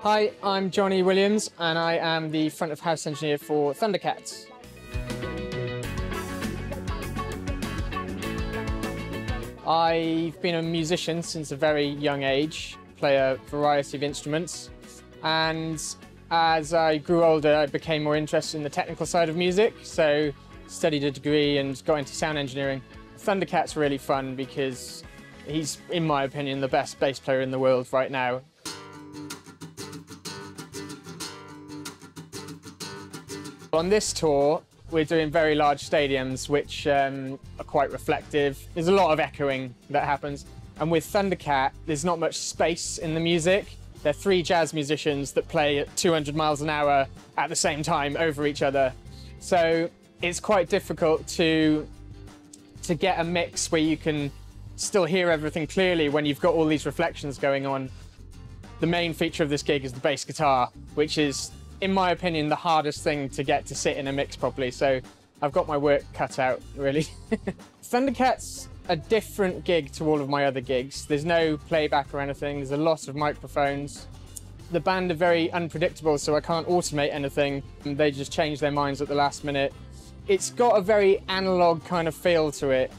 Hi, I'm Jonny Williams and I am the front of house engineer for Thundercat. I've been a musician since a very young age, play a variety of instruments, and as I grew older I became more interested in the technical side of music, so studied a degree and got into sound engineering. Thundercat's really fun because he's, in my opinion, the best bass player in the world right now. On this tour, we're doing very large stadiums, which are quite reflective. There's a lot of echoing that happens. And with Thundercat, there's not much space in the music. They're three jazz musicians that play at 200 miles an hour at the same time over each other. So it's quite difficult to get a mix where you can still hear everything clearly when you've got all these reflections going on. The main feature of this gig is the bass guitar, which is, in my opinion, the hardest thing to get to sit in a mix properly, so I've got my work cut out, really. Thundercat's a different gig to all of my other gigs. There's no playback or anything, there's a lot of microphones. The band are very unpredictable, so I can't automate anything. They just change their minds at the last minute. It's got a very analog kind of feel to it,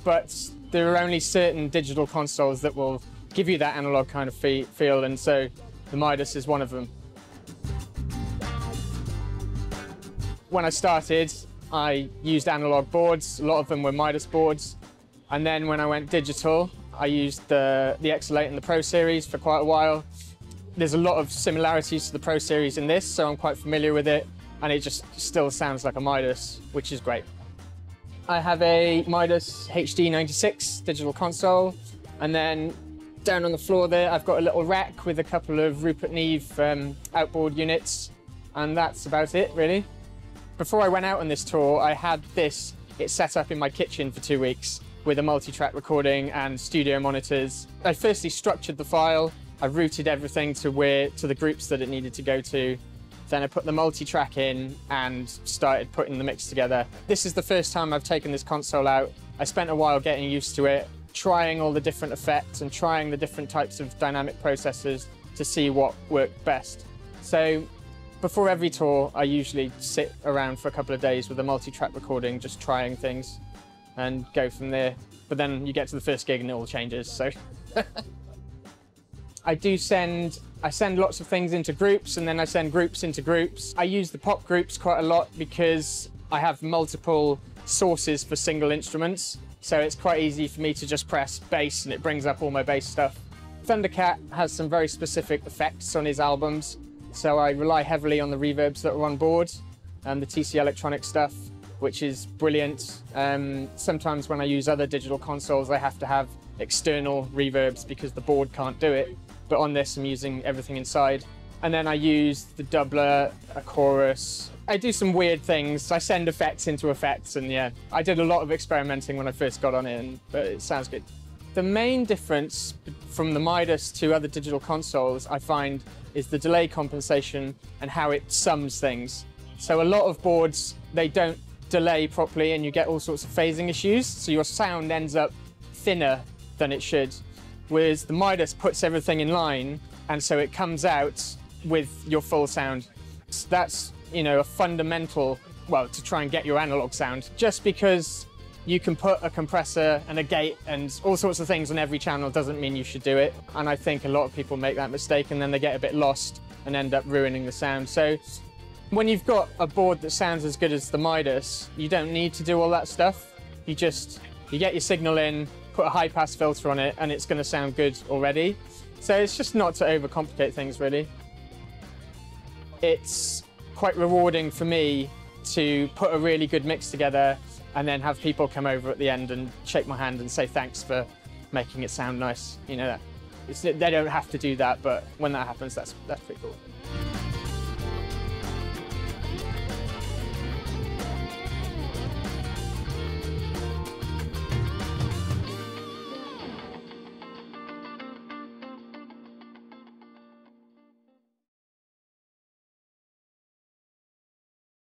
but there are only certain digital consoles that will give you that analog kind of feel, and so the Midas is one of them. When I started, I used analog boards. A lot of them were Midas boards. And then when I went digital, I used the X-Elate and the Pro Series for quite a while. There's a lot of similarities to the Pro Series in this, so I'm quite familiar with it. And it just still sounds like a Midas, which is great. I have a Midas HD96 digital console. And then down on the floor there, I've got a little rack with a couple of Rupert Neve outboard units. And that's about it, really. Before I went out on this tour, I had it set up in my kitchen for 2 weeks with a multi-track recording and studio monitors. I firstly structured the file, I routed everything to the groups that it needed to go to. Then I put the multi-track in and started putting the mix together. This is the first time I've taken this console out. I spent a while getting used to it, trying all the different effects and trying the different types of dynamic processors to see what worked best. So before every tour, I usually sit around for a couple of days with a multi-track recording, just trying things and go from there. But then you get to the first gig and it all changes, so. I send lots of things into groups, and then I send groups into groups. I use the pop groups quite a lot because I have multiple sources for single instruments. So it's quite easy for me to just press bass and it brings up all my bass stuff. Thundercat has some very specific effects on his albums. So I rely heavily on the reverbs that are on board and the TC Electronic stuff, which is brilliant. Sometimes when I use other digital consoles, I have to have external reverbs because the board can't do it. But on this, I'm using everything inside. And then I use the doubler, a chorus. I do some weird things. I send effects into effects, and yeah, I did a lot of experimenting when I first got on it, but it sounds good. The main difference from the Midas to other digital consoles, I find, is the delay compensation and how it sums things. So a lot of boards, they don't delay properly and you get all sorts of phasing issues, so your sound ends up thinner than it should. Whereas the Midas puts everything in line, and so it comes out with your full sound. So that's, you know, a fundamental, well, to try and get your analog sound. Just because you can put a compressor and a gate and all sorts of things on every channel doesn't mean you should do it. And I think a lot of people make that mistake and then they get a bit lost and end up ruining the sound. So when you've got a board that sounds as good as the Midas, you don't need to do all that stuff. You get your signal in, put a high pass filter on it, and it's going to sound good already. So it's just not to overcomplicate things, really. It's quite rewarding for me to put a really good mix together and then have people come over at the end and shake my hand and say thanks for making it sound nice. You know, they don't have to do that, but when that happens, that's pretty cool.